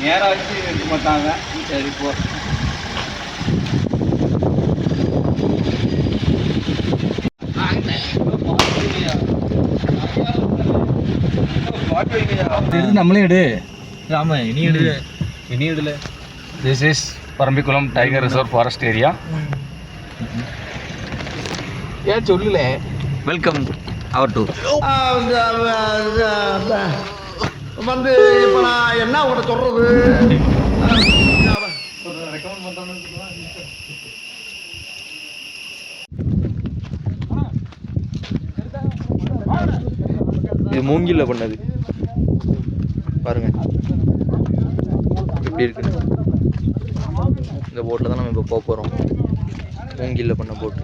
நேராக வச்சு எடுக்க மாட்டாங்க. சரி போ. நம்மளே எடு. ஆமா இனி எடுல. இனி எடுல. This is Parambikulam tiger reserve forest area. ஏன் சொல்லல. Welcome our tour. வந்து இப்போ நான் என்ன உங்கள்கிட்ட சொல்றது. இது மூங்கில்ல பண்ணது பாருங்க எப்படி இருக்கு. இந்த போட்டில் தான் நம்ம இப்போ போக போகிறோம். மூங்கில்ல பண்ண போட்டு.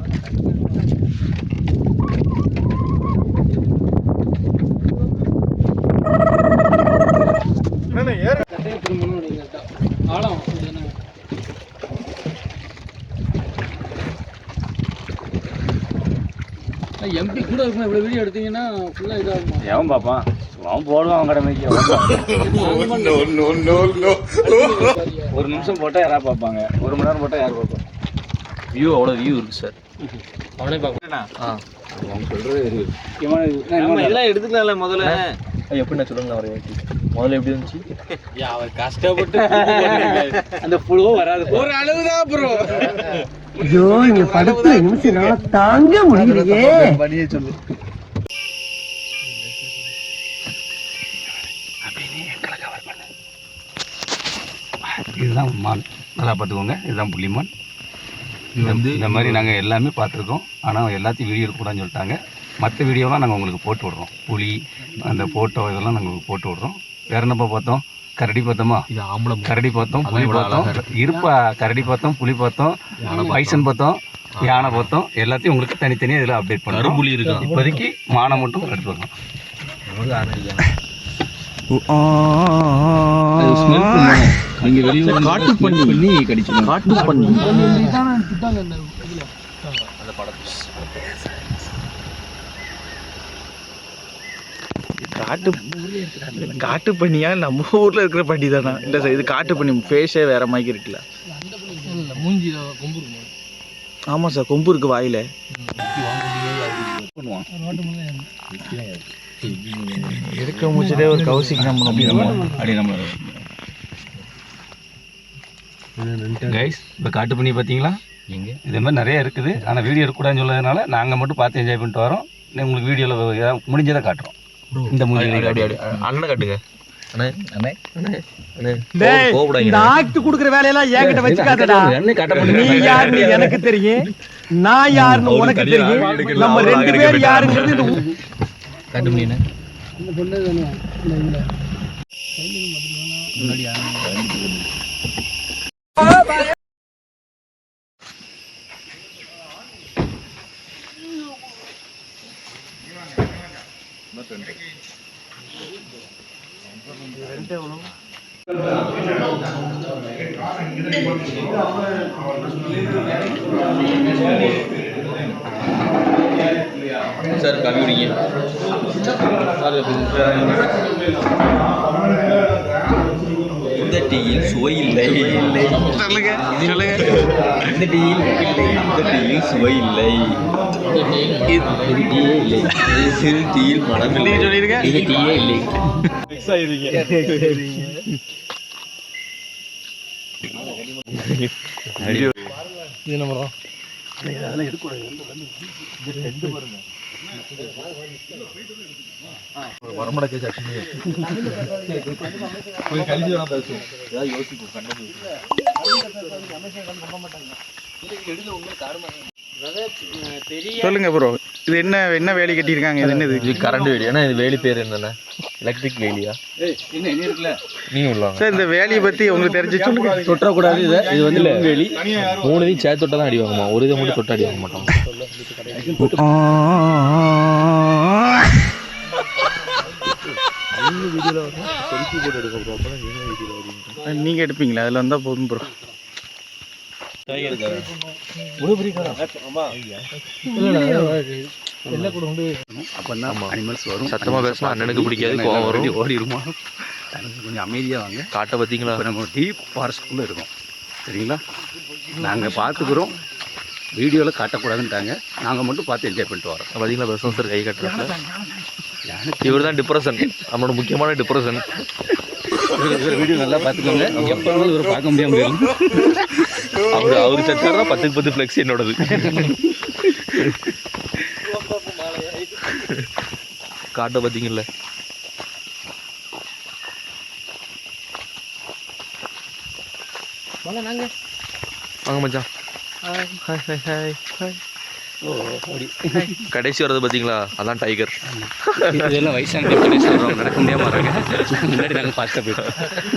எம்பி கூட இருக்கும். இவ்வளோ வீடியோ எடுத்தீங்கன்னா ஃபுல்லாக இதாகும். எவன் பார்ப்பான்? அவன் போடுவான் கடமைக்கு. ஒரு நிமிஷம் போட்டால் யாராவது பார்ப்பாங்க, ஒரு மணி நேரம் போட்டால் யார் பார்ப்பாங்க? வியூ அவ்வளோ வியூ இருக்குது சார். அவனே பார்க்கணும். அவங்க சொல்கிறது இதெல்லாம் எடுத்துக்கலாம்ல முதல்ல. எப்படி நான் சொல்லுங்க அவரை முதல்ல எப்படி இருந்துச்சு? அவர் கஷ்டப்பட்டு அந்த புழுவும் வராது. ஒரு அளவுதான் ப்ரோ. ஐயோ இங்க படுத்து நிமிஷம் தாங்க முடியலையே. பண்ணியே சொல்லு. இதுதான் மான், நல்லா பார்த்துக்கோங்க. இதுதான் புள்ளிமான். இது வந்து இந்த மாதிரி நாங்கள் எல்லாமே பார்த்துருக்கோம். ஆனால் எல்லாத்தையும் வீடியோ எடுக்கக்கூடாதுன்னு சொல்லிட்டாங்க. மற்ற வீடியோலாம் நாங்கள் உங்களுக்கு போட்டு விட்றோம். புலி அந்த ஃபோட்டோ இதெல்லாம் நாங்கள் போட்டு விட்றோம். வேற என்னப்பா பார்த்தோம்? கரடி பார்த்தோமா? இது ஆம்பளம். கரடி பார்த்தோம், புலி பார்த்தோம், இருப்பா கரடி பார்த்தோம், புலி பார்த்தோம், பைசன் பார்த்தோம், யானை பார்த்தோம். எல்லாத்தையும் உங்களுக்கு தனித்தனியாக இதில் அப்டேட் பண்ணுறோம். புலி இருக்கு. இப்போதைக்கு மானை மட்டும் எடுத்து வரலாம். அங்கே வெளியே காட்டு பண்ணி கடிச்சு காட்டு பண்ணி அந்த படத்து காட்டு பண்ணியா? நம்ம ஊர்ல இருக்கிற பண்ணி தானா? இல்லை சார், இது காட்டு பண்ணி. ஃபேஸே வேற மாதிரி இருக்குல்ல. மூஞ்சி கொம்பு இருக்கும். ஆமாம் சார், கொம்பு இருக்கு வாயில. இருக்க மூச்சிலே ஒரு கௌசிக் நம்ம கைஸ், இப்போ காட்டு பண்ணி பார்த்தீங்களா? எங்கே இதே மாதிரி நிறைய இருக்குது. ஆனால் வீடியோ எடுக்கக்கூடாதுன்னு சொல்லதுனால நாங்கள் மட்டும் பார்த்து என்ஜாய் பண்ணிட்டு வரோம். உங்களுக்கு வீடியோவில் முடிஞ்சதை காட்டுறோம். இந்த அண்ணன் காட்டுங்க. ஆக்ட் குடுக்குற வேலையெல்லாம் என்கிட்ட வச்சுக்காதடா. நீ யாருன்னு எனக்கு தெரியும், நான் யாருன்னு உனக்கு தெரியும். நம்ம ரெண்டு பேர் யாருங்கிறது காட்டு பண்ணி சார் கவி விடுங்க. இந்த டீயில் சுவை இல்லை. சொல்லுங்க சொல்லுங்க. இந்த டீயில் இல்லை, இந்த டீயில் சுவை இல்லை, இது டீயே இல்லை, சிறு டீயில் மனம் இல்லை. சொல்லிருங்க, இது டீயே இல்லை. இது நம்ம அதெல்லாம் எடுக்கூடாது. வரமட கேஸ் ஆக்சுவலி கழிச்சு வேணா பேசுவோம். ஏதாவது யோசிப்போம். சொல்லுங்க ப்ரோ, இது என்ன வேலி கட்டியிருக்காங்க? இது என்னது? இது கரண்ட் வேலி. ஏன்னா இது வேலி பேர் என்னென்ன? எலக்ட்ரிக் வேலியா? சார், இந்த வேலியை பற்றி உங்களுக்கு தெரிஞ்சு சொல்லுங்க. தொட்டக்கூடாது. இது வந்து வேலி. 3 இதையும் சேர்த்து தொட்டா தான் அடி வாங்குமா. ஒரு இதை மட்டும் தொட்டு அடி வாங்க மாட்டோம். நீங்க எடுப்பீங்களா? அதில் வந்தால் போதும் ப்ரோ. அப்போ தான் அனிமல்ஸ் வரும். சத்தமாக பேசினா அண்ணனுக்கு பிடிக்காது, கோவம் வரும், ஓடிடுமா. கொஞ்சம் அமைதியாக வாங்க. காட்டை பார்த்தீங்களா? இப்போ நம்ம டீப் ஃபாரஸ்ட்குள்ளே இருக்கோம் சரிங்களா. நாங்கள் பார்த்துக்குறோம், வீடியோவில் காட்டக்கூடாதுன்ட்டாங்க, நாங்கள் மட்டும் பார்த்து என்ஜாய் பண்ணிட்டு வரோம். பார்த்தீங்களா பிரசன் சார் கை காட்டுறாங்க. இவர் தான் டிப்ரெஷன், நம்மளோட முக்கியமான டிப்ரெஷன். வீடியோ நல்லா பார்த்துக்கோங்க, எப்போ வேணாலும் இவரை பார்க்க முடியாமல் அவர் சச்சார் தான் 10க்கு 10 ஃப்ளெக்ஸ் என்னோடது. காட்டை பார்த்தீங்கல்ல. வாங்க மச்சான். Hi hi hi hi. கடைசி வரது பார்த்தீங்களா, அதான் டைகர். இதெல்லாம் வயசான கடைசி வருவாங்க, நடக்க முடியாமல் வராங்க. முன்னாடி நாங்கள் ஃபாஸ்ட்டாக போயிட்டோம்.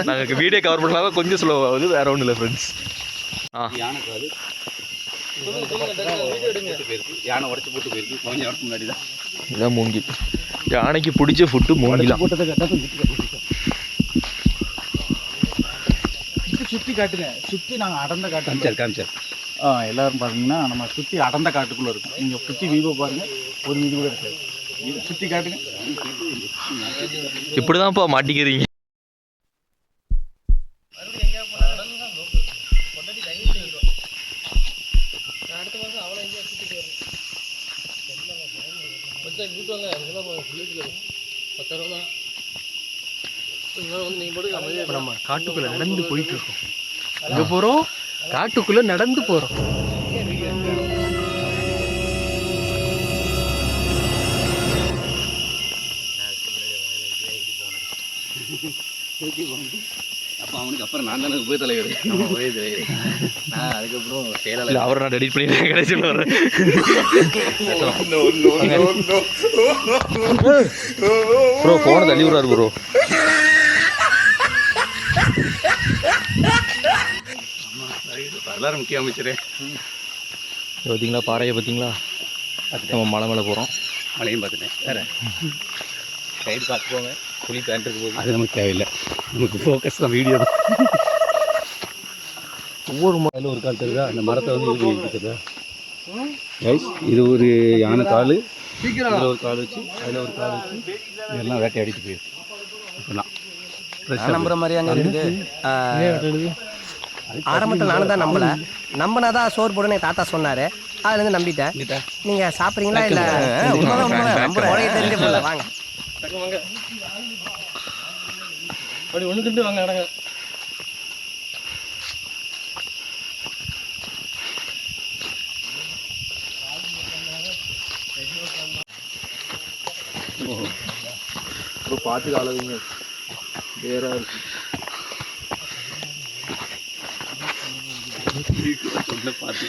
நாங்கள் வீடியோ கவர் பண்ணாமல் கொஞ்சம் ஸ்லோவாகுது, வேற ஒன்றும் இல்லை ஃப்ரெண்ட்ஸ். யானைக்காது யானை உடச்சி போட்டு போயிருக்கு கொஞ்சம் நேரத்துக்கு முன்னாடி தான். இதான் மூங்கில். யானைக்கு பிடிச்ச ஃபுட்டு மூங்கிலாம். சுற்றி காட்டுங்க, சுற்றி நாங்கள் அடர்ந்த காட்டு காமிச்சார். எல்லாரும் பார்த்தீங்கன்னா நம்ம சுற்றி அடர்ந்த காட்டுக்குள்ளே இருக்கும். நீங்கள் சுற்றி வீவோ பாருங்கள், ஒரு வீடு கூட இருக்காது. சுற்றி காட்டுங்க. இப்படி தான்ப்பா மாட்டிக்கிறீங்க. நம்ம காட்டுக்குள்ள நடந்து போயிட்டு இருக்கோம். எங்க போறோம்? காட்டுக்குள்ள நடந்து போறோம். அப்போ அவனுக்கு அப்புறம் நான் தானே உபய தலைவர். நான் அதுக்கப்புறம் செயலாளர். அவரை நான் எடிட் பண்ணிடுறேன் கடைசியில் வரேன். ப்ரோ ஃபோனை தள்ளி விடுறாரு ப்ரோ. வரலாறு முக்கிய அமைச்சரே. பார்த்தீங்களா பாறையை பார்த்தீங்களா? நம்ம மலை மேலே போகிறோம். மலையும் பார்த்துட்டேன். வேறு சைடு பார்த்துக்கோங்க, புளி பேண்ட் இருக்கு போது. அது நமக்கு தேவையில்லை, நமக்கு ஃபோக்கஸ் தான் வீடியோ தான். ஒவ்வொரு மலையில் ஒரு கால் தெரியுதா, அந்த மரத்தை வந்து இது இருக்குதா கைஸ். இது ஒரு யானை கால், இதில் ஒரு கால் வச்சு, அதில் ஒரு கால் வச்சு இதெல்லாம் வேட்டையாடிட்டு போயிருக்கு. இப்போலாம் நம்புற மாதிரி அங்கே இருக்குது. ஆரம்பத்தில் நானும் தான் நம்பினாதான் சோறு போடுன்னு தாத்தா சொன்னாரு. அதுலேருந்து நம்பிட்டேன். நீங்க சாப்பிட்றீங்களா? இல்லை உண்மைதான் தெரிஞ்ச போல. வாங்க அப்படி ஒன்று திண்டு வாங்க. நடங்க. பார்த்து காலவீங்க வேற இருக்கு. பார்த்து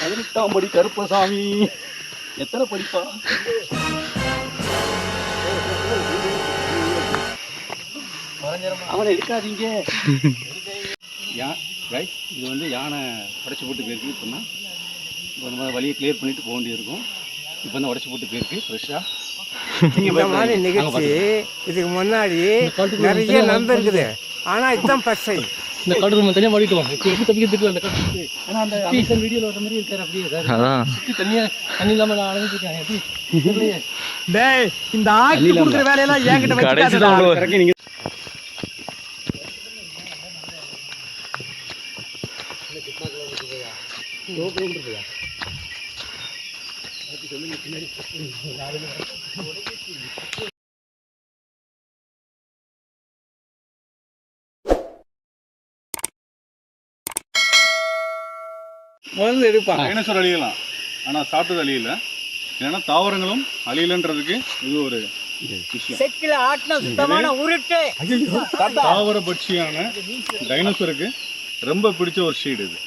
18ஆம் படி கருப்பசாமி எத்தனை படிப்பா? அவனை எடுக்காதீங்க. இது வந்து யானை உடச்சி போட்டு போயிருக்கு. இப்போனா இப்போ நம்ம வழியை கிளியர் பண்ணிட்டு போக வேண்டியிருக்கும். இப்போ தான் உடச்சி போட்டு போயிருக்கு ஃப்ரெஷ்ஷாக. இந்த மாதிரி நிகழ்ச்சி இதுக்கு முன்னாடி நிறைய நடந்திருக்குது. ஆனால் இதுதான் ஃபர்ஸ்ட் டைம். இந்த காடு நம்ம தனியாக மாடிட்டோம். இப்போ எப்படி தப்பிக்கிறதுக்கு அந்த காடு? ஆனால் அந்த அமிஷன் வீடியோவில் வர மாதிரி இருக்காரு. அப்படியே சார் சுற்றி தனியாக தண்ணி இல்லாமல் நான் அடைஞ்சிருக்கேன். எப்படி டேய் இந்த ஆட்சி கொடுக்குற வேலையெல்லாம் என்கிட்ட வச்சுக்காதடா. நீங்கள் முதல்ல எடுப்பான். டைனோசர் அழியலாம், ஆனால் சாப்பிட்டது அழியல. ஏன்னா தாவரங்களும் அழியலன்றதுக்கு இது ஒரு தாவர பட்சியான டைனோசருக்கு ரொம்ப பிடிச்ச ஒரு ஷீட் இது.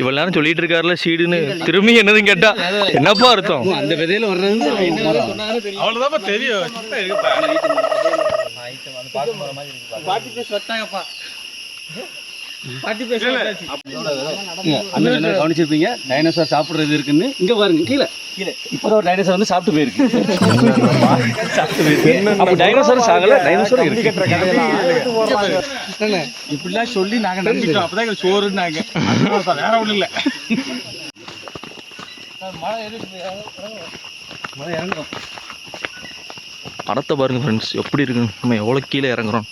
இவ்வளவு நேரம் சொல்லிட்டு இருக்காருல ஷீடுன்னு, திரும்பி என்னதுன்னு கேட்டா என்னப்பா அர்த்தம்? அந்த விதையில வர்றது அவ்வளோதான் தெரியும். கவனிச்சிருப்பீங்க டைனோசர் சாப்பிட்றது இருக்குன்னு. இங்க பாருங்க கீழே இப்போதான் ஒரு டைனோசர் வந்து சாப்பிட்டு போயிருக்கு. அப்போ டைனோசர் சாகல, டைனோசர் இருக்கு. இப்படிலாம் சொல்லி நாங்க நம்பிட்டோம். அப்பதான் எங்களுக்கு சோறுனாங்க. வேற ஒண்ணும் இல்லை. மழை இறங்கும். படத்தை பாருங்கள் ஃப்ரெண்ட்ஸ் எப்படி இருக்குன்னு. நம்ம எவ்வளோ கீழே இறங்குறோம்.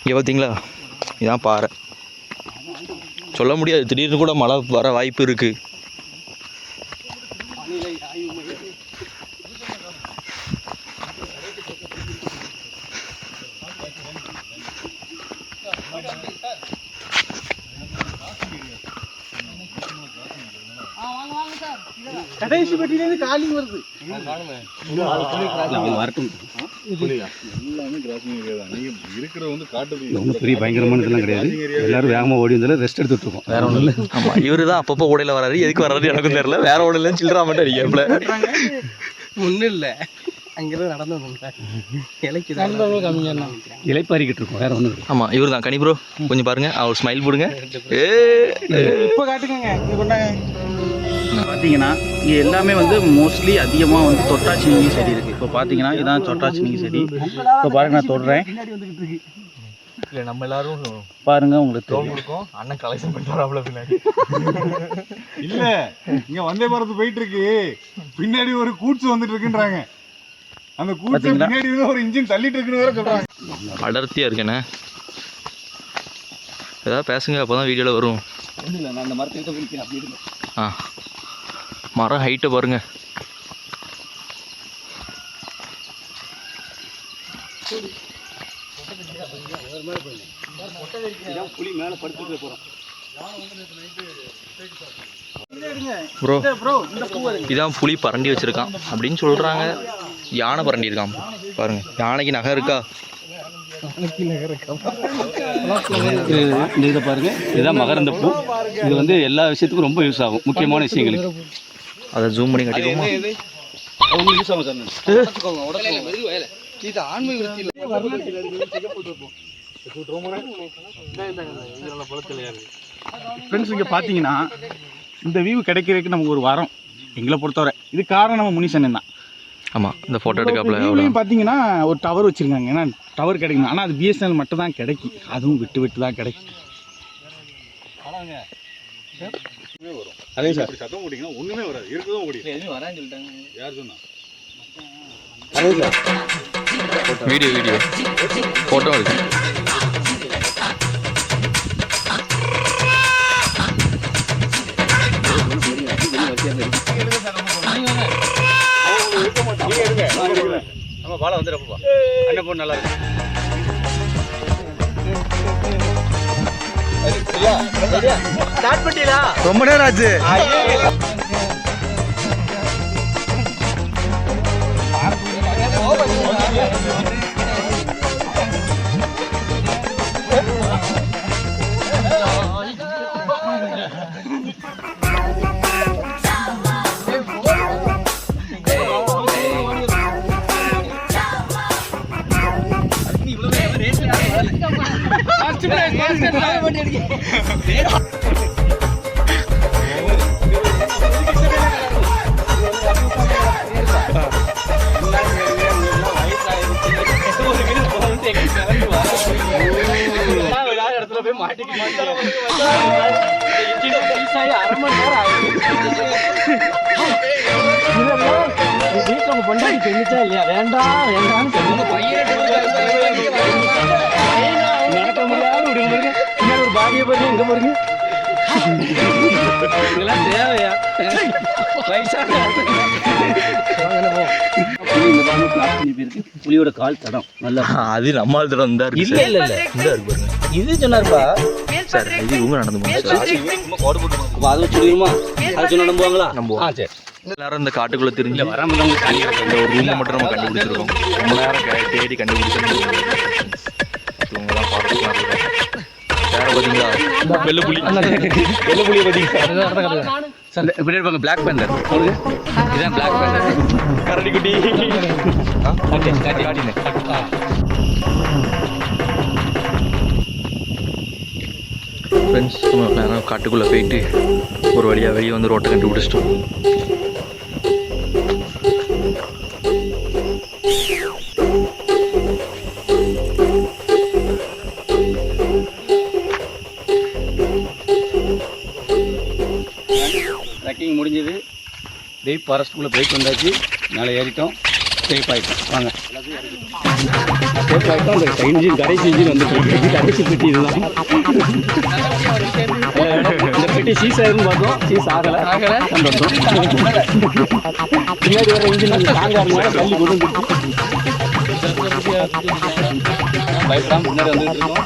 இங்கே பார்த்தீங்களா, இதான் பாறை. சொல்ல முடியாது, திடீர்னு கூட மழை வர வாய்ப்பு இருக்குது. கடைசி பெட்டிலேருந்து காலி வருது. வரட்டும். எல்லாமே கிராசிங் ஏரியா தான். நீங்கள் இருக்கிறது வந்து காட்டுக்கு ஒன்றும் பெரிய பயங்கரமான இதெல்லாம் கிடையாது. எல்லாரும் வேகமாக ஓடி வந்தாலும் ரெஸ்ட் எடுத்துட்டு இருக்கோம். வேற ஒன்றும் இல்லை. ஆமாம், இவரு தான் அப்பப்போ ஓடையில் வராரு. எதுக்கு வர்றது எனக்கும் தெரியல. வேற ஓடையில சில்லறா மட்டும் அடிக்கல. ஒன்றும் இல்லை, அங்கேருந்து நடந்து வந்தோம். இலைப்பாரிக்கிட்டு இருக்கோம், வேற ஒன்றும். ஆமாம், இவர் தான் கனி ப்ரோ. கொஞ்சம் பாருங்க, அவர் ஸ்மைல் போடுங்க. இப்போ காட்டுங்க. பார்த்தீங்கன்னா இங்கே எல்லாமே வந்து மோஸ்ட்லி அதிகமாக வந்து தொட்டாச்சினிங்கி செடி இருக்குது. இப்போ பார்த்தீங்கன்னா இதான் தொட்டாச்சினிங்கி செடி. இப்போ பாருங்க, நான் தொடுறேன். இல்லை, நம்ம எல்லாரும் பாருங்க, உங்களுக்கு இருக்கும். அண்ணன் கலெக்ஷன் பண்ணிட்டு வராப்ல பின்னாடி. இல்லை, இங்கே வந்தே பாரத் போயிட்டு இருக்கு, பின்னாடி ஒரு கூட்ஸ் வந்துட்டு இருக்குன்றாங்க. அந்த கூட்ஸ் பின்னாடி ஒரு இன்ஜின் தள்ளிட்டு இருக்குன்னு வேற சொல்றாங்க. அடர்த்தியாக இருக்கேண்ணே, ஏதாவது பேசுங்க, அப்போ தான் வீடியோவில் வரும். நான் அந்த மரத்துக்கிட்ட பிடிக்கிறேன் அப்படி இருக்கு. ஆ, மரம் ஹைட்டை பாருங்க. புலி மேலே படுத்துட்டு போகிறோம். ப்ரோ, இதான் புலி பரண்டி வச்சிருக்கான் அப்படின்னு சொல்றாங்க. யானை பரண்டி இருக்கான் பாருங்க. யானைக்கு நகை இருக்கா? இந்த இதை பாருங்க, இதுதான் மகரந்த பூ. இது வந்து எல்லா விஷயத்துக்கும் ரொம்ப யூஸ் ஆகும், முக்கியமான விஷயங்களுக்கு. அதை ஜூம் பண்ணி காட்டிடுவோமா? யூஸ் ஆகும் சார். இது ஆண்மை விருத்தி இல்லை. ஃப்ரெண்ட்ஸ், இங்கே பார்த்தீங்கன்னா இந்த வியூ கிடைக்கிறதுக்கு நமக்கு ஒரு வாரம் எங்களை பொறுத்தவரை. இது காரணம் நம்ம முனிசன் தான். ஆமாம், இந்த ஃபோட்டோ எடுக்காப்புல பார்த்தீங்கன்னா ஒரு டவர் வச்சுருக்காங்க. ஏன்னா டவர் கிடைக்கணும், ஆனால் அது பிஎஸ்என்எல் மட்டும் தான் கிடைக்கும். அதுவும் விட்டு விட்டு தான் கிடைக்கும். அதே சார், சத்தம் போட்டிங்கன்னா ஒன்றுமே வராது, இருக்கவும் முடியும். எதுவும் வரான்னு சொல்லிட்டாங்க. யார் சொன்னா? அதே சார், வீடியோ ஃபோட்டோ இருக்கு. நம்ம பாலை வந்துடுறப்பா அண்ணன் போட்டு நல்லா இருக்கு. ரொம்ப நேரம் ஆச்சு. வீட்டில் பொண்டாடி தெரிஞ்சா இல்லையா? வேண்டாம் வேண்டாம்னு நடக்க முடியாது. விடுங்க, இன்னொரு ஒரு பாதியை பாருங்க, எங்க பாருங்க. இதெல்லாம் தேவையா? புலியோட கால் தடம் நல்லா. அது நம்ம தடம் தான் இருக்கு. இல்ல இல்ல இல்ல, இந்த இருக்கு பாருங்க. இது சொன்னார்ப்பா சார், இது இவங்க நடந்து போங்க. அதை வச்சு சொல்லிடுமா? அதை சொன்ன நம்புவாங்களா? நம்புவோம். சரி. எல்லாரும் இந்த காட்டுக்குள்ள தெரிஞ்சு வராம இந்த ஒரு ரூமை மட்டும் நம்ம கண்டுபிடிச்சிருக்கோம். ரொம்ப நேரம் தேடி கண்டுபிடிச்சிருக்கோம். இவங்கெல்லாம் பாடலாம் இருக்கோம். யாரை பார்த்தீங்களா? வெள்ளைப்புலி. வெள்ளைப்புலியை பார்த்தீங்களா? இப்படி இருப்பாங்க பிளாக் பேண்டர். இதான் பிளாக் பேண்டர். கரடி குட்டி. ஃப்ரெண்ட்ஸ், நம்ம நேரம் காட்டுக்குள்ளே போயிட்டு ஒரு வழியாக வெளியே வந்து ரோட்டை கண்டுபிடிச்சிட்டோம். டீப் ஃபாரஸ்ட்டுக்குள்ளே போயிட்டு வந்தாச்சு. மேலே ஏறிட்டோம், சேஃப் ஆகிட்டோம். வாங்க சேஃப் ஆகிட்டோம். அந்த இன்ஜின் கடைசி இன்ஜின் வந்துட்டு கடைசி பெட்டி இதுதான். இந்த பெட்டி சீஸ் ஆகிருன்னு பார்த்தோம், சீஸ் ஆகலை சந்தோஷம். பின்னாடி வர இன்ஜின் வந்து ஸ்ட்ராங்காக இருந்தாலும் தள்ளி கொண்டு வந்துட்டு பயப்படாமல் முன்னாடி வந்துட்டு இருக்கோம்.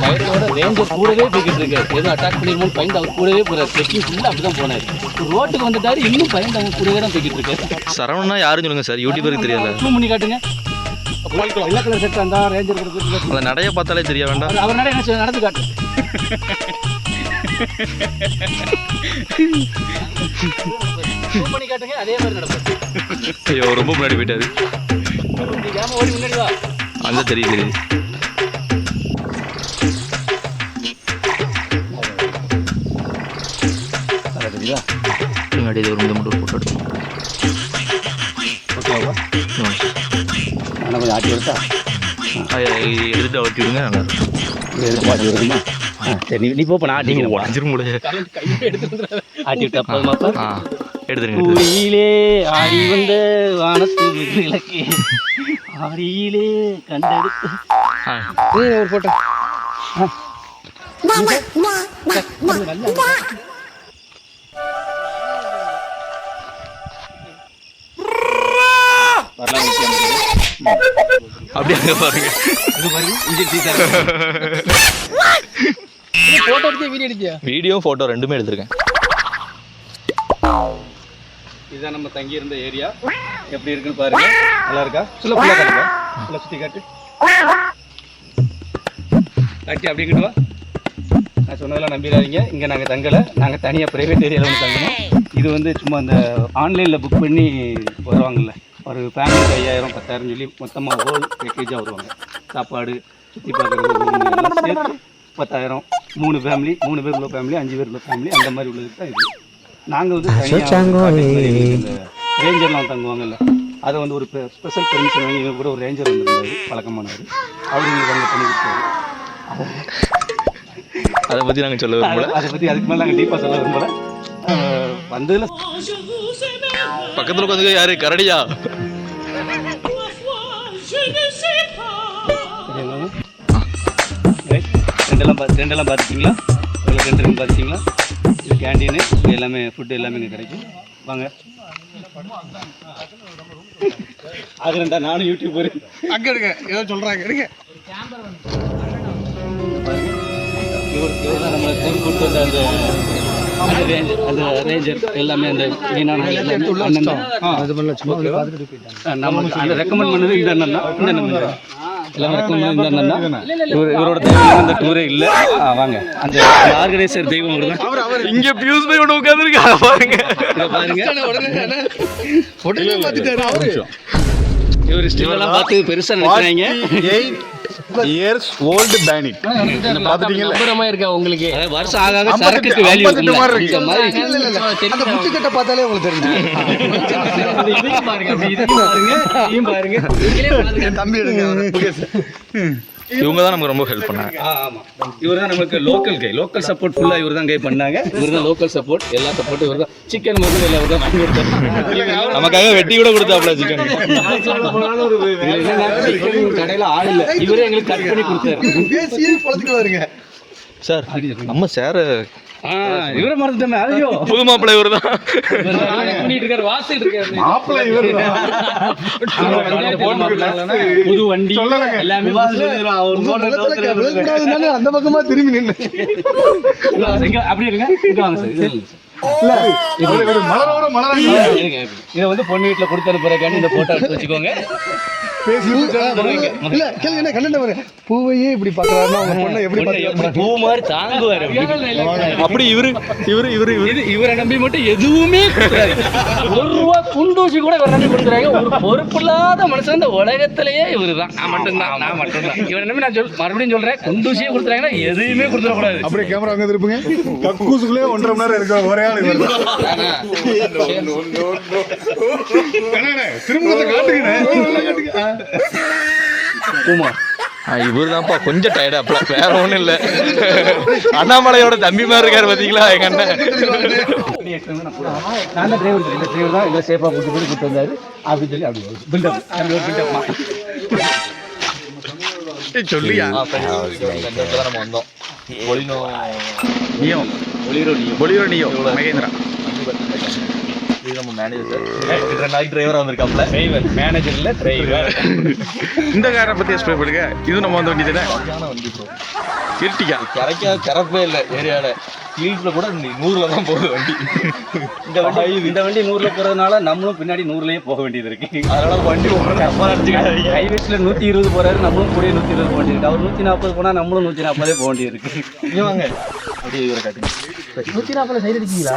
பயத்தோட ரேஞ்சர் கூடவே போய்கிட்டு இருக்காரு. எதுவும் அட்டாக் பண்ணிருமோன்னு பயந்து அவர் கூடவே போகிறார். ட்ரெக்கிங் ஃபுல்லாக அப்படி தான் போனார். ரோட்டுக்கு வந்துட்டாரு, இன்னும் பயந்து அவங்க கூடவே தான் போய்கிட்டு இருக்காரு. சரவணா யாருன்னு சொல்லுங்க சார், யூடியூபருக்கு தெரியல. ஜூம் பண்ணி காட்டுங்க. வெள்ளை கலர் செட் அந்த ரேஞ்சர் கொடுத்துருக்கு. அந்த நடைய பார்த்தாலே தெரிய வேண்டாம். அவர் நடை என்ன நடந்து காட்டு. ஜூம் பண்ணி காட்டுங்க, அதே மாதிரி நடப்பாரு. ஐயோ ரொம்ப முன்னாடி போயிட்டாரு. ஓடி முன்னாடி வா. அந்த தெரியுது தெரியுதா? முன்னாடி இது ஒரு மட்டும் ஒரு ஃபோட்டோ எடுக்கணும். ஓகேவா? ஆனால் கொஞ்சம் ஆட்டி எடுத்தா எடுத்துட்டு அவட்டி விடுங்க, நல்லா இருக்கும். எடுத்து ஆட்டி வருமா? சரி நீ போப்ப நான் ஆட்டிக்கிறேன். உடஞ்சிரும் கூட ஆட்டி விட்டா போதுமாப்பா? எடுத்துருங்க. பூரியிலே ஆடி வந்த வானத்து விளக்கு ஆடியிலே கண்டெடுத்து ஒரு போட்டோ. அப்படியே அங்க பாருங்க. போட்டோ எடுத்து வீடியோ எடுத்தியா? வீடியோ ஃபோட்டோ ரெண்டுமே எடுத்திருக்கேன். இதுதான் நம்ம தங்கி இருந்த ஏரியா. எப்படி இருக்குன்னு பாருங்க. நல்லா இருக்கா? சொல்ல ஃபுல்லாக காட்டுங்க. ஃபுல்லாக சுற்றி காட்டு. காட்டி அப்படி கிட்டு வா. நான் சொன்னதெல்லாம் நம்பிடாதீங்க. இங்கே நாங்கள் தங்கலை. நாங்கள் தனியாக ப்ரைவேட் ஏரியாவில் வந்து தங்கணும். இது வந்து சும்மா அந்த ஆன்லைனில் புக் பண்ணி வருவாங்கல்ல, ஒரு ஃபேமிலிக்கு 5000 10,000 சொல்லி மொத்தமாக ஹோல் பேக்கேஜாக வருவாங்க. சாப்பாடு, சுற்றி பார்க்குறது எல்லாம் சேர்த்து 10,000. 3 ஃபேமிலி, 3 பேர் உள்ள ஃபேமிலி, 5 பேர் உள்ள ஃபேமிலி, அந்த மாதிரி உள்ளதுக்கு தான் இது. நாங்கள் வந்து ரேஞ்சர்லாம் தங்குவாங்கல்ல, அதை வந்து ஒரு ஸ்பெஷல் பெர்மிஷன் வாங்கி இவங்க கூட ஒரு ரேஞ்சர் வந்துருந்தாரு, பழக்கமானவர். அவர் எங்களுக்கு அங்கே பண்ணி கொடுத்தாரு. அதை பற்றி நாங்கள் சொல்ல விரும்பல. அதை பற்றி அதுக்கு மேலே நாங்கள் டீப்பாக சொல்ல விரும்பல. வந்ததில் பக்கத்தில் உட்காந்து யாரு கரடியா? ரெண்டெல்லாம் பார்த்துட்டிங்களா? உங்களுக்கு 2 ரூம் பார்த்துட்டிங்களா? இது கேண்டீனு, இது எல்லாமே ஃபுட்டு எல்லாமே இங்கே கிடைக்கும். வாங்க. ஆகிறேன்டா, நானும் யூடியூபர். அங்கே இருக்க ஏதோ சொல்கிறாங்க இருக்க. இவர் தான் நம்மளை கூப்பிட்டு வந்த அந்த ரேஞ்சர் எல்லாமே அந்த மெயினான அண்ணன் தான். நம்ம அந்த ரெக்கமெண்ட் பண்ணது இந்த அண்ணன் தான். இந்த அண்ணன் எல்லாமே ரெக்கமெண்ட் பண்ணது இந்த அண்ணன் தான். இவரோட தெய்வம் அந்த டூரே இல்லை. வாங்க, அந்த ஆர்கனைசர் தெய்வம் அவர் தான். இங்கே பியூஸ் போய் ஒன்று உட்காந்துருக்கா பாருங்க. பாருங்க, இவர் ஸ்டில்லாம் பார்த்து பெருசாக நினைக்கிறாங்க. 48 years old bandit. நம்பரமா இருக்கா உங்களுக்கு? வருஷம் ஆக ஆக சரக்குக்கு வேல்யூ இந்த மாதிரி அந்த முட்டுக்கட்டை பார்த்தாலே உங்களுக்கு தெரியும். இதையும் பாருங்க, இதையும் பாருங்க, பாருங்க. தம்பி எடுங்க. இவங்க தான் நமக்கு ரொம்ப ஹெல்ப் பண்ணாங்க. ஆமாம், இவர் தான் நமக்கு லோக்கல் சப்போர்ட் ஃபுல்லாக இவர் தான் பண்ணாங்க. இவர் தான் லோக்கல் சப்போர்ட், எல்லா சப்போர்ட்டும் இவர் தான். சிக்கன் மட்டும் எல்லாம் தான் வாங்கி கொடுத்தாரு. நமக்காக வெட்டி கூட கொடுத்தாப்ல சிக்கன். கடையில் ஆள் இல்லை, இவரே எங்களுக்கு கட் பண்ணி கொடுத்தாரு. சார் நம்ம சார் இவரை மறந்துட்டோமே. ஐயோ, புது மாப்பிள்ளை இவர் தான். புது வண்டி எல்லாமே அந்த பக்கமா திரும்பி நின்று அப்படி இருங்க. இதை வந்து பொண்ணு வீட்டில் கொடுத்து அனுப்புறக்காண்டி இந்த போட்டோ எடுத்து வச்சுக்கோங்க. பூவையே இப்படி பாக்குறாருன்னா அவங்க பொண்ணை எப்படி பூ மாதிரி தாங்குவாரு. அப்படி இவரை நம்பி மட்டும் எதுவுமே ₹1 குண்டூசி கூட இவரை நம்பி கொடுக்குறாங்க. ஒரு பொறுப்பில்லாத மனுஷன் இந்த உலகத்திலேயே இவரு தான். நான் மட்டும்தான். இவரை நம்பி நான் மறுபடியும் சொல்றேன், குண்டூசியே கொடுத்துறாங்கன்னா எதுவுமே கொடுத்துடக்கூடாது. அப்படியே கேமரா அங்கே இருப்பீங்க. கக்கூசுக்குள்ளே 1.5 மணி நேரம் இருக்க ஒரே ஆள் இவர் தான். திரும்ப காட்டுங்க. பூமா இவரு தான்ப்பா கொஞ்சம் டயர்டாப்ல, வேற ஒன்றும் இல்லை. அண்ணாமலையோட தம்பி மாதிரி இருக்காரு பார்த்தீங்களா எங்க அண்ணன். நான் தான் டிரைவர், இந்த டிரைவர் தான் எல்லாம் சேஃபாக கூட்டு வந்தாரு அப்படின்னு சொல்லி அப்படி பில்டப் சொல்லியா நம்ம வந்தோம். Bolero Neo Mahindra. இது நம்ம மேனேஜர் சார், 2 நாளைக்கு டிரைவரா வந்திருக்காப்ல. மேனேஜர் இல்லை டிரைவர். இந்த காரை பற்றி எக்ஸ்பிளைன் பண்ணுங்க. இது நம்ம வந்த வண்டி தானே, வண்டி ப்ரோ. இருட்டிக்கா. கரப்பே இல்லை ஏரியாவில், ஸ்பீட்ல கூட 100ல தான் போகுது வண்டி. இந்த வண்டி 100ல போகிறதுனால நம்மளும் பின்னாடி 100லயே போக வேண்டியது இருக்கு. அதனால வண்டி ஹைவேஸ்ல 120 போறாரு, நம்மளும் கூட 120 போக வேண்டியது. அவர் 140 போனா நம்மளும் 140 போக வேண்டியது இருக்கு. வாங்க அப்படியே இவரை காட்டுங்க. 140 சைடு அடிக்கீங்களா?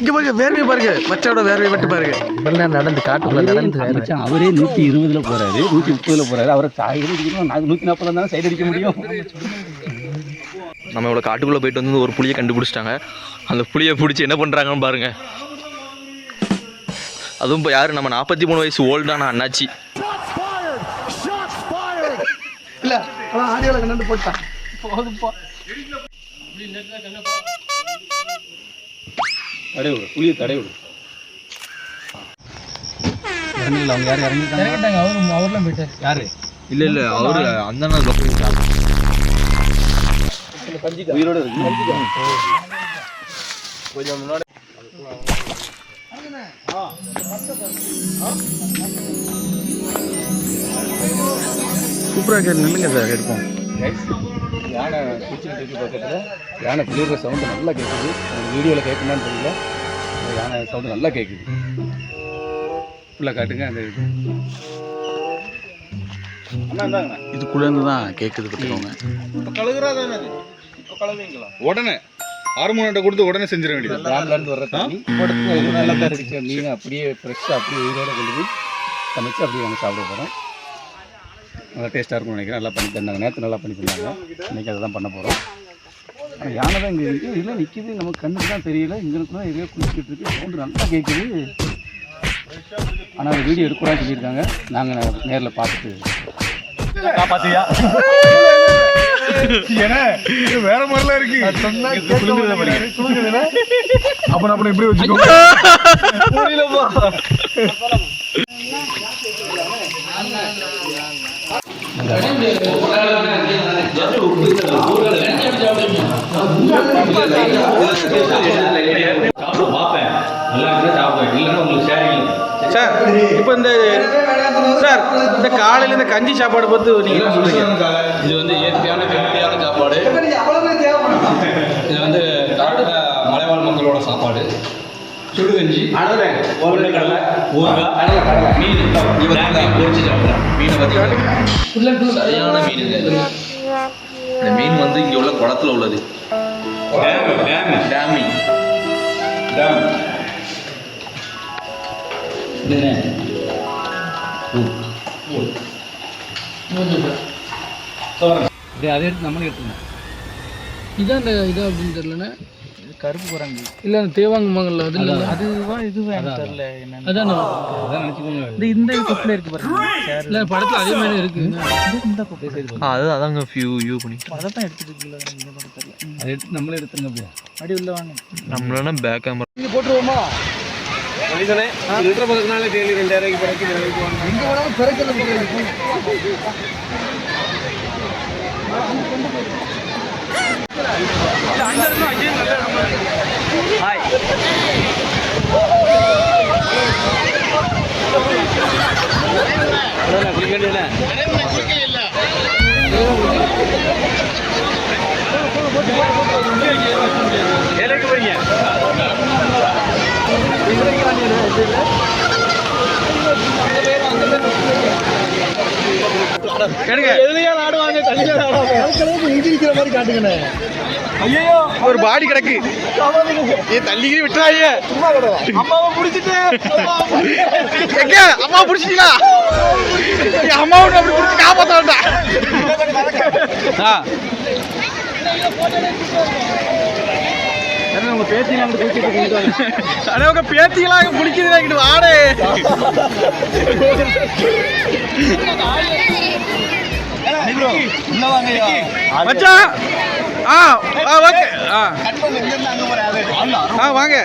இங்க பாருங்க, வேர்வை பாருங்க, மச்சாவோட வேர்வை மட்டும் பாருங்க. இப்பெல்லாம் நடந்து காட்டுக்குள்ள நடந்து அவரே 120ல போறாரு, 130ல போறாரு. அவரை சைடு அடிக்கணும், 140 இருந்தாலும் சைடு அடிக்க முடியும். நம்ம இவ்வளோ காட்டுக்குள்ளே போயிட்டு வந்து ஒரு புளியை கண்டுபிடிச்சிட்டாங்க. அந்த புளியை பிடிச்சி என்ன பண்ணுறாங்கன்னு பாருங்க. அதுவும் இப்போ யார், நம்ம 43 வயசு ஓல்டான அண்ணாச்சி. இல்ல ஆடியோல கண்டு போட்டான். போதுப்பா. தடை விடு, புளியை தடை விடு. இறங்கல, அவங்க யாரும் இறங்கிட்டாங்க. அவர்லாம் போயிட்டாரு. யாரு? இல்லை அவரு அந்த நாள் உயிரோட இருக்கு. கொஞ்சம் முன்னாடி சூப்பராக நில்லுங்க சார், எடுப்போம். யானை குச்சிட்டு இருக்கு பக்கத்தில். யானை குளிர்ற சவுண்டு நல்லா கேட்குது. வீடியோவில் கேட்குமான்னு தெரியல, யானை சவுண்டு நல்லா கேட்குது. ஃபுல்லாக காட்டுங்க. அந்த இதுக்குள்ளேருந்து தான் கேட்குது பார்த்துக்கோங்க. உடனே ஹார்மோனேட்டை கொடுத்து உடனே செஞ்சிட வேண்டியது. டேம்லேருந்து வர்ற தண்ணி போட்டு நல்லா தான் இருந்துச்சு. மீன் அப்படியே ஃப்ரெஷ்ஷாக அப்படியே உயிரோடு கொண்டு போய் சமைச்சு அப்படியே நாங்கள் சாப்பிட போகிறோம். நல்லா டேஸ்ட்டாக இருக்கும்னு நினைக்கிறேன். நல்லா பண்ணி தந்தாங்க, நேற்று நல்லா பண்ணி தந்தாங்க. இன்றைக்கி அதை தான் பண்ண போகிறோம். ஆனால் யானை தான் இங்கே இருக்குது, இல்லை நிற்கிது. நமக்கு கண்ணுக்கு தான் தெரியல. இங்களுக்கு தான் எதையோ குளிச்சுட்டு இருக்கு, சவுண்டு நல்லா கேட்குது. ஆனால் அந்த வீடியோ எடுக்கூடாதுன்னு சொல்லியிருக்காங்க. நாங்கள் நேரில் பார்த்துட்டு காப்பாத்தியா வேற மாதிரிலாம் இருக்கு. அப்புறம் இப்படி வச்சுக்கோ. சார் இப்போ இந்த காலையில் இந்த கஞ்சி சாப்பாடு பார்த்து நீங்கள் என்ன சொல்றீங்க? இது வந்து இயற்கையான ஹெல்த்தியான சாப்பாடு. இது வந்து மலைவாழ் மக்களோட சாப்பாடு. சுடுகஞ்சி, கடலை, ஊறுகாய், மீன் பொரிச்சு சாப்பிட்றேன். மீனை பார்த்தீங்கன்னா சரியான மீன். இந்த மீன் வந்து இங்கே உள்ள குளத்துல உள்ளது. டேமி அதை எடுத்து நம்மளே எடுத்துக்கணும். இதான் இந்த இது அப்படின்னு தெரியலண்ணே. கருப்பு குரங்கு இல்லை அந்த தேவாங்கம்மாங்கல்ல அது இல்லை. அதுதான் இதுவும் எனக்கு தெரியல. அதான் அதான் நினச்சிக்கோங்க. இந்த கொப்பில் இருக்கு பாருங்க. இல்லை படத்தில் அதே மாதிரி இருக்கு. இந்த கொப்பை அதாங்க யூ பண்ணி அதை தான் எடுத்துட்டு தெரியல. அதை எடுத்து நம்மளே எடுத்துங்க. அப்படியே அடி உள்ள வாங்க. நம்மளோட பேக் கேமரா இது போட்டுருவோமா? மனிதனே லிட்டர் பக்கத்தினால டெய்லி 2000 பிறகு எங்கே வேணாலும் பிறக்கிறது. ஹாய் குளிக்க வேண்டியல ஏழைக்கு போறீங்க. ஒரு பாடி கிடக்கு. தள்ளிக்கி விட்டுறாங்க. அம்மாவை பிடிச்சிட்டு அம்மாவை பிடிச்சிட்டீங்களா? அம்மாவை அப்படி பிடிச்சி காப்பாற்ற வேண்டாம். உங்க பேத்தியெல்லாம் உங்க பேத்தியெல்லாம் பிடிக்குது வாடே. மச்சான் ஓகே வாங்க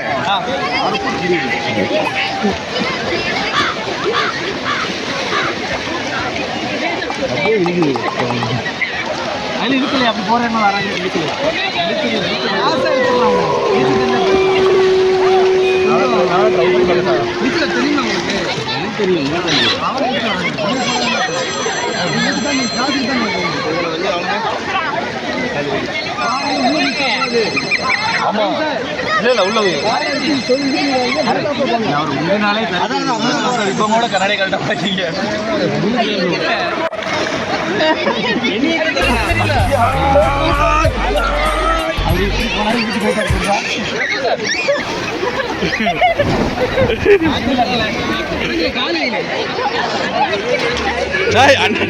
அதில் இருக்குல்லையா அப்படி போகிறேன்னு வராங்க இப்போ கூட கண்ணாடி கரெக்டாக பார்த்தீங்க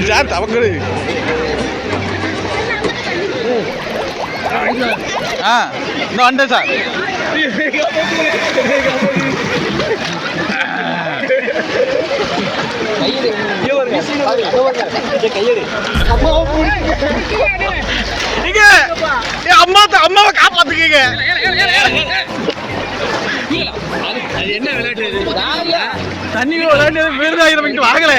சார் தவக்குது இன்னும் அண்டே சார் அம்மாவை காப்பாத்துக்கீங்க என்ன விளையாட்டு தண்ணி விளையாண்டு விருதாயிரம் வாங்கல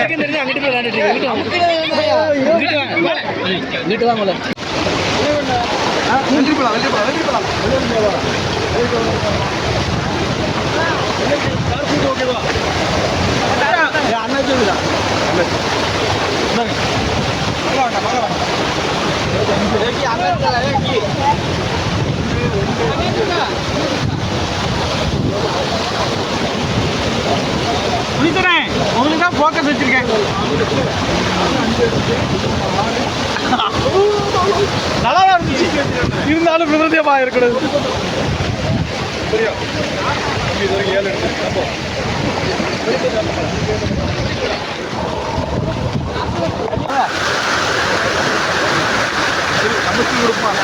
அண்ணா சொல்லுதா உங்களுக்கு தான் ஃபோக்கஸ் வச்சிருக்கேன் நல்லா தான் இருந்துச்சு இருந்தாலும் விருந்தியமா இருக்கணும் சமைச்சு கொடுப்பாங்க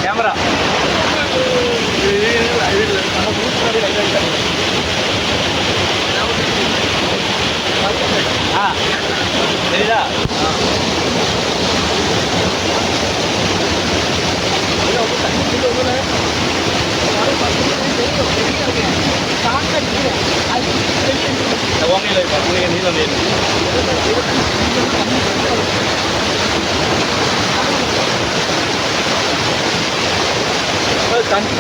கேமரா சரிதா தண்ணி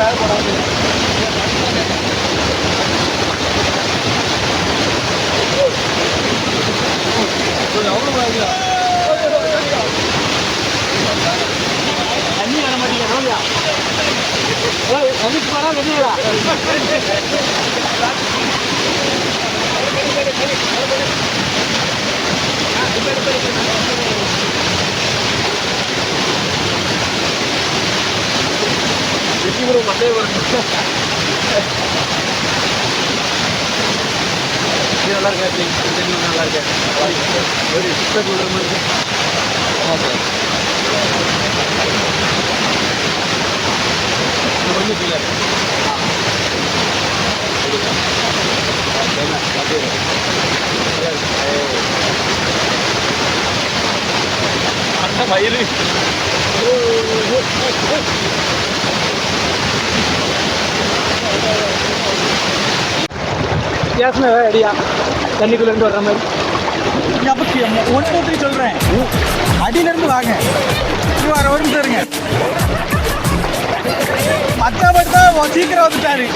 வர மாட்டேங்க நல்லா இருக்கேன் நல்லா இருக்கேன் ஒரு வயிறு வித்தியாசமே அடியா தண்ணிக்குள்ள இருந்து வர்ற மாதிரி ஒன்று சொல்றேன் அடியில இருந்து வாங்க வர ஒரு நிமிஷம் இருங்க மற்ற மட்டும் சீக்கிரம் வந்துட்டாரு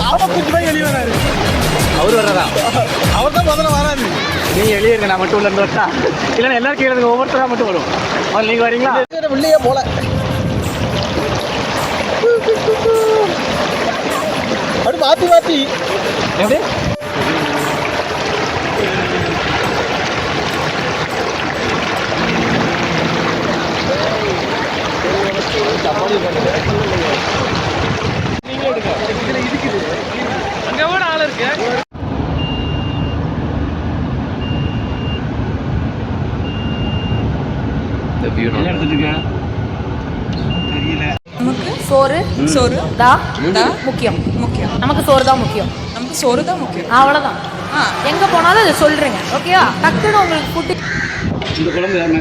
ஆபத்து தான் வெளியே வராரு அவர் வர்றதா அவர் தான் முதல்ல வராது நீங்க வெளியே இருங்க நான் மட்டும் உள்ள இருந்து வரட்டா இல்லைன்னா எல்லாரும் கீழே இருங்க ஒவ்வொருத்தரா மட்டும் வரும் அவர் நீங்க வரீங்களா உள்ளே போல அப்படி மாத்தி மாத்தி எப்படி சப்பாத்தி பண்ணுங்க என்ன எடுத்துட்டு இருக்க? நமக்கு சோறு சோறு தான் முக்கியம் நமக்கு சோறு தான் முக்கியம். அவ்வளவுதான். எங்க போனாலும் அதை சொல்றீங்க. ஓகேவா? டக்குன்னு உங்களுக்கு ஃபுட்டு இந்த குழம்பு யாருமே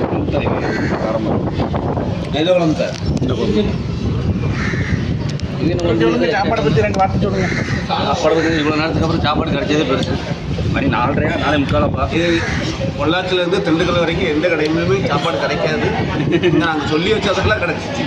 சாப்பாடை பத்தி 2 வார்த்தை சொல்லுங்க. சாப்பாடு வந்து இவ்வளோ நேரத்துக்கு அப்புறம் சாப்பாடு கிடைச்சதே பெருசு. மணி 4:30 4:45 இது பொள்ளாச்சில இருந்து திண்டுக்கல் வரைக்கும் எந்த கடையிலுமே சாப்பாடு கிடைக்காது. நாங்கள் சொல்லி வச்சதுக்கெல்லாம் கிடைச்சிச்சு.